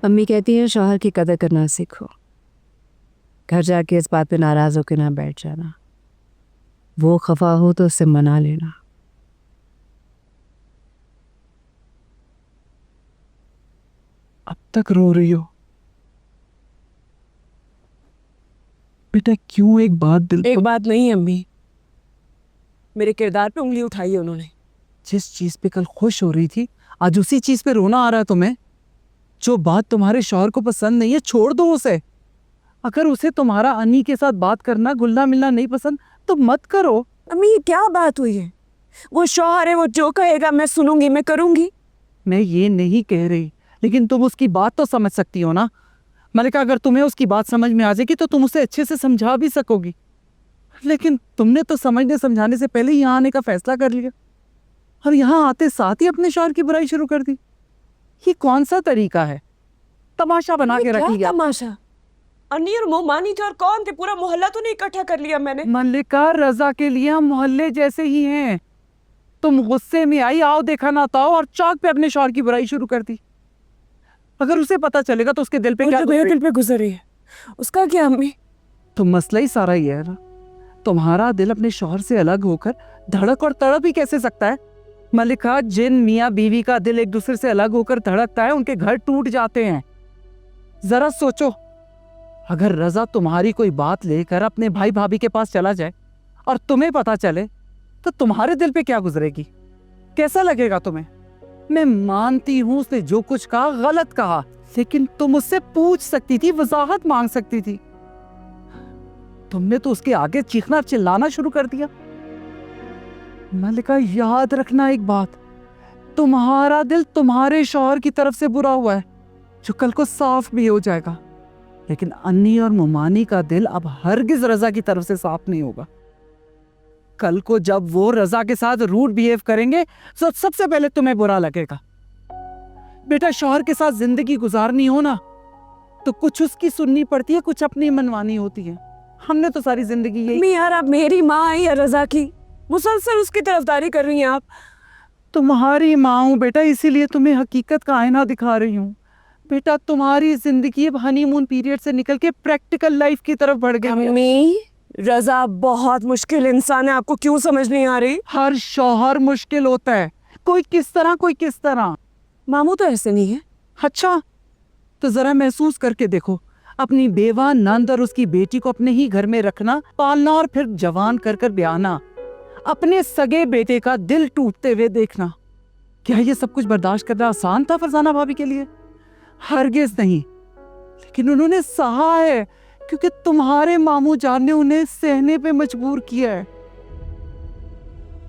अम्मी कहती हैं शौहर की कदर करना सीखो। घर जाके इस बात पे नाराज होकर ना बैठ जाना। वो खफा हो तो उससे मना लेना। अब तक रो रही हो बेटा? क्यों? एक बात दिल एक बात नहीं अम्मी, मेरे किरदार पे उंगली उठाई है उन्होंने। जिस चीज पे कल खुश हो रही थी आज उसी चीज पे रोना आ रहा है तुम्हें। जो बात तुम्हारे शौहर को पसंद नहीं है छोड़ दो उसे। अगर उसे तुम्हारा अन्नी के साथ बात करना घुलना मिलना नहीं पसंद तो मत करो। अम्मी ये क्या बात हुई है? वो शौहर है, वो जो कहेगा मैं सुनूंगी, मैं करूंगी। मैं ये नहीं कह रही, लेकिन तुम उसकी बात तो समझ सकती हो ना। मलिका, अगर तुम्हें उसकी बात समझ में आ जाएगी तो तुम उसे अच्छे से समझा भी सकोगी। लेकिन तुमने तो समझने समझाने से पहले ही यहाँ आने का फैसला कर लिया और यहाँ आते साथ ही अपने शौहर की बुराई शुरू कर दी। ये कौन सा तरीका है? तमाशा बना के रख लिया। तमाशा? अन्नी और मोमानी थे और कौन थे? पूरा मोहल्ला तो नहीं इकट्ठा कर लिया मैंने। मल्लिका, रजा के लिए हम मोहल्ले जैसे ही हैं। तुम गुस्से में आई, आओ देखा ना तो आओ, और चौक पे अपने शौहर की बुराई शुरू कर दी। अगर उसे पता चलेगा तो उसके दिल पे क्या दिल पे गुजरी है, उसका क्या अम्मी? तो मसला ही सारा ये है ना। तुम्हारा दिल अपने शौहर से अलग होकर धड़क और तड़प ही कैसे सकता है? मलिका, जिन मियाँ बीवी का दिल एक दूसरे से अलग होकर धड़कता है उनके घर टूट जाते हैं। जरा सोचो, अगर रजा तुम्हारी कोई बात लेकर अपने भाई भाभी के पास चला जाए और तुम्हें पता चले तो तुम्हारे दिल पे क्या गुजरेगी? कैसा लगेगा तुम्हें? मैं मानती हूं उसने जो कुछ कहा गलत कहा, लेकिन तुम उससे पूछ सकती थी, वजाहत मांग सकती थी। तुमने तो उसके आगे चीखना चिल्लाना शुरू कर दिया। मलिका, याद रखना एक बात, तुम्हारा दिल तुम्हारे शौहर की तरफ से बुरा हुआ है जो कल को साफ भी हो जाएगा, लेकिन अन्नी और मुमानी का दिल अब हरगिज रजा की तरफ से साफ नहीं होगा। कल को जब वो रजा के साथ रूड बिहेव करेंगे तो सबसे पहले तुम्हें बुरा लगेगा। बेटा, शौहर के साथ जिंदगी गुजारनी हो ना तो कुछ उसकी सुननी पड़ती है, कुछ अपनी मनवानी होती है। हमने तो सारी जिंदगी यही। अम्मी यार, आप मेरी माँ है या रजा की? मुसलसल उसकी तरफदारी कर रही हैं आप। तुम्हारी माँ हूं बेटा, इसीलिए तुम्हें हकीकत का आईना दिखा रही हूँ। बेटा, तुम्हारी जिंदगी अब हनीमून पीरियड से निकल के प्रैक्टिकल लाइफ की तरफ बढ़ गई है। अम्मी, रजा बहुत मुश्किल इंसान है, आपको क्यों समझ नहीं आ रही? हर शौहर मुश्किल होता है, कोई किस तरह कोई किस तरह। मामू तो ऐसे नहीं है। अच्छा, तो जरा महसूस करके देखो, अपनी बेवा नंद और उसकी बेटी को अपने ही घर में रखना, पालना और फिर जवान कर कर ब्याहना, अपने सगे बेटे का दिल टूटते हुए देखना। क्या ये सब कुछ बर्दाश्त करना आसान था फरजाना भाभी के लिए? हरगिज नहीं। लेकिन उन्होंने सहा है क्योंकि तुम्हारे मामू जान ने उन्हें सहने पे मजबूर किया है।